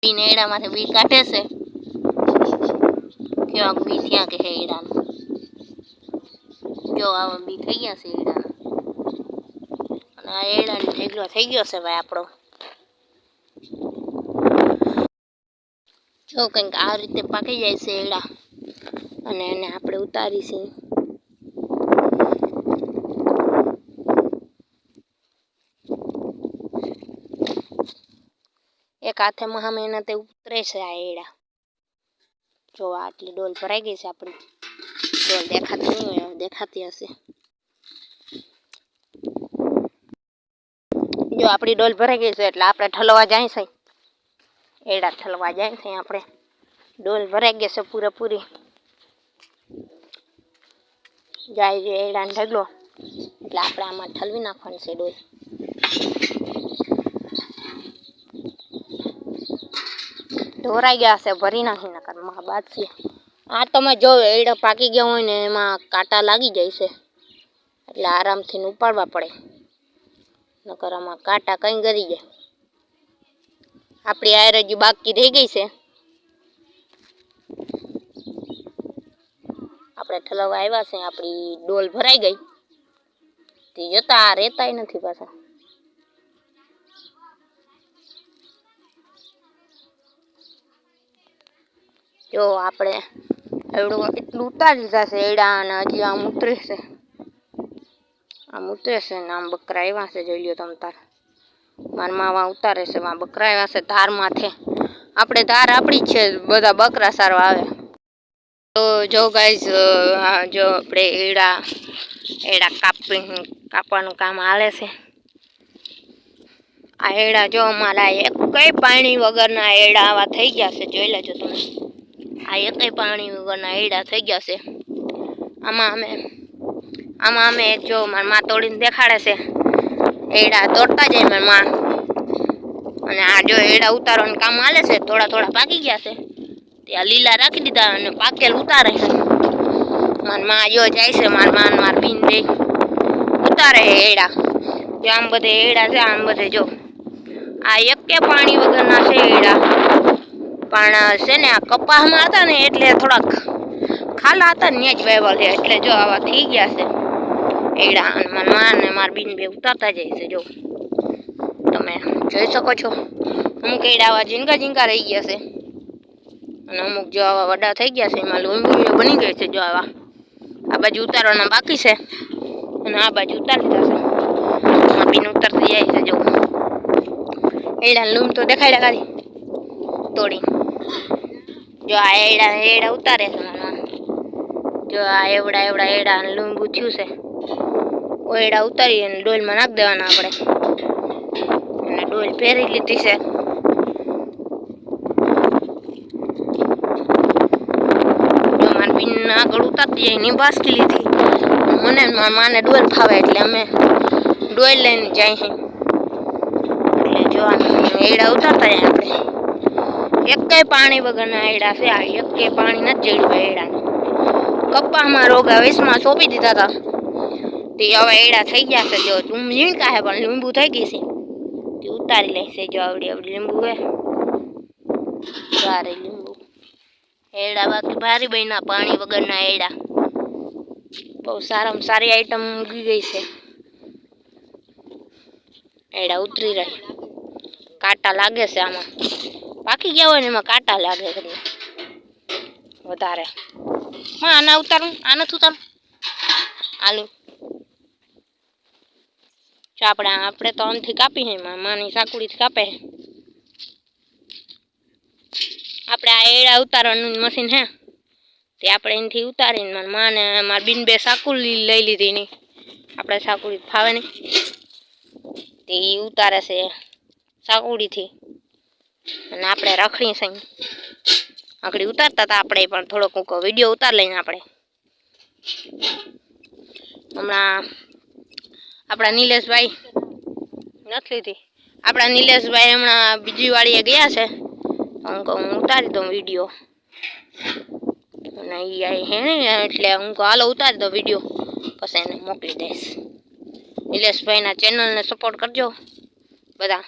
been एड़ा माथे B काटे से केवा बी थया के एड़ा जो आवा बी થઈ ગયા છે એડા અને આ એડા ને ઢેગલો થઈ ગયો છે ભાઈ આપણો જો કંઈક આ રીતે પાકી જાય છે એડા અને એને આપણે ઉતારીશું एक हाथे में हम एना ते उतरे से आ एड़ा जो आटली डोल भराई गई से अपनी डोल देखाती नहीं है देखाती हसे जो अपनी डोल भराई गई से એટલે આપણે ઠલવા જાય છે એડા ઠલવા જાય છે આપણે ડોલ ભરાઈ ગઈ છે પૂરેપૂરી જાય જે એડા ઢગલો એટલે આપણે આમાં ઠલવી નાખવાની છે ડોલ ઢોરાઈ ગયા છે ભરી નાખી નકર માં બાદ છે આ તમે જો એડા પાકી ગયા હોય ને એમાં કાંટા લાગી જાય છે એટલે આરામથી ઉપાડવા પડે નકર આમાં કાંટા કઈ ગરી જાય આપણી આયર હજી બાકી રહી ગઈ છે આપણે ઠલવા આવ્યા છે આપણી ડોલ ભરાઈ ગઈ તે જતા રહેતાય નથી પાછા जो આપણે એવડું એટલું ઉતારી લીધા છે એડા અને હજી આમ ઉતરે છે ને આમ બકરા આવ્યા છે જોઈ લ્યો તમે તાર મારા માવા ઉતારે છે માં બકરા આવ્યા છે ધાર માથે આપણે ધાર આપણી જ છે બધા બકરા સારવા આવે તો જો ગાઈઝ જો આપણે એડા કાપવાનું કામ હાલે છે આ એડા જો અમારા એક કઈ પાણી વગરના એડા આવા થઈ ગયા છે જોઈ લેજો તમે આ એકેય પાણી વગરના એડા થઈ ગયા છે આમાં અમે જો મારા માં તોડીને દેખાડે છે એડા તોડતા જાય મારા માં અને આ જો એડા ઉતારવાનું કામ હાલે છે થોડા પાકી ગયા છે ત્યાં લીલા રાખી દીધા અને પાકેલ ઉતારે મારા માં જો જાય છે મારા માં માર બીન બે ઉતારે એડા જો આમ બધે એડા છે આમ બધે જો આ એકે પાણી વગરના છે એડા પણ છે ને આ કપાસમાં હતા ને એટલે થોડાક ખાલા હતા ને જ વાવ્યા છે એટલે જો આવા થઈ ગયા છે એડા અને મારા માં ને માર બીન બે ઉતારતા જાય છે જો તમે જોઈ શકો છો અમુક એડા આવા ઝીંગા રહી ગયા છે અને અમુક જો આવા વડા થઈ ગયા છે એમાં લીંબુ બની ગઈ છે જો આવા આ બાજુ ઉતારવાના બાકી છે અને આ બાજુ ઉતારી દીધા છે માર બીન ઉતારતી જાય છે જો એડા લૂમ તો દેખાડ્યા ખાલી તોડી જો આ એડા ઉતારે છે જો આ એવડા એડા લીંબુ થયું છે ઓ એડા ઉતારી અને ડોલમાં નાખી દેવાના આપણે અને ડોલ પહેરી લીધી છે જો મારી બીન આગળ ઉતારતી જાય એની બાસકી લીધી મને મારા માને ડોલ ફાવે એટલે અમે ડોલ લઈને જાય છે એટલે જો એડા ઉતારતા જાય આપણે એકેય પાણી વગરના એડા છે આ એકેય પાણી નથી જડ્યું એડા કપ્પામાં રોગા વેસમાં સોંપી દીધા હતા તે હવે એડા થઈ ગયા છે જો તું ઝીણકા હે પણ લીંબુ થઈ ગઈ છે તે ઉતારી લેશે જો આવડી લીંબુ હે સારે લીંબુ એડા બાકી ભારી બન્યા પાણી વગરના એડા બહુ સારામાં સારી આઈટમ ઉગી ગઈ છે એડા ઉતરી રહી કાંટા લાગે છે આમાં પાકી ગયા હોય ને એમાં કાંટા લાગે છે વધારે હા આના ઉતારું આ નથી ઉતારું આલુ જો આપણે તો આમથી કાપી હે માની સાકુડીથી કાપે આપણે આ એડા ઉતારવાનું મશીન હે તે આપણે એનાથી ઉતારીને મારા માને મારા બીન બે સાકુડી લઈ લીધી એની આપણે સાકુડી ફાવે નહીં તે ઉતારે છે સાકુડીથી અને આપણે રખડી છે આકડી ઉતારતા હતા આપણે પણ થોડોક વિડીયો ઉતાર લઈને આપણે હમણાં આપણા નિલેશભાઈ નથી લીધી આપણા નિલેશભાઈ હમણાં બીજી વાડીએ ગયા છે હું ઉતારી દઉં વિડીયો અને એ હે એટલે હું હાલો ઉતારી દઉં વિડીયો પછી એને મોકલી દઈશ નિલેશભાઈના ચેનલને સપોર્ટ કરજો બધા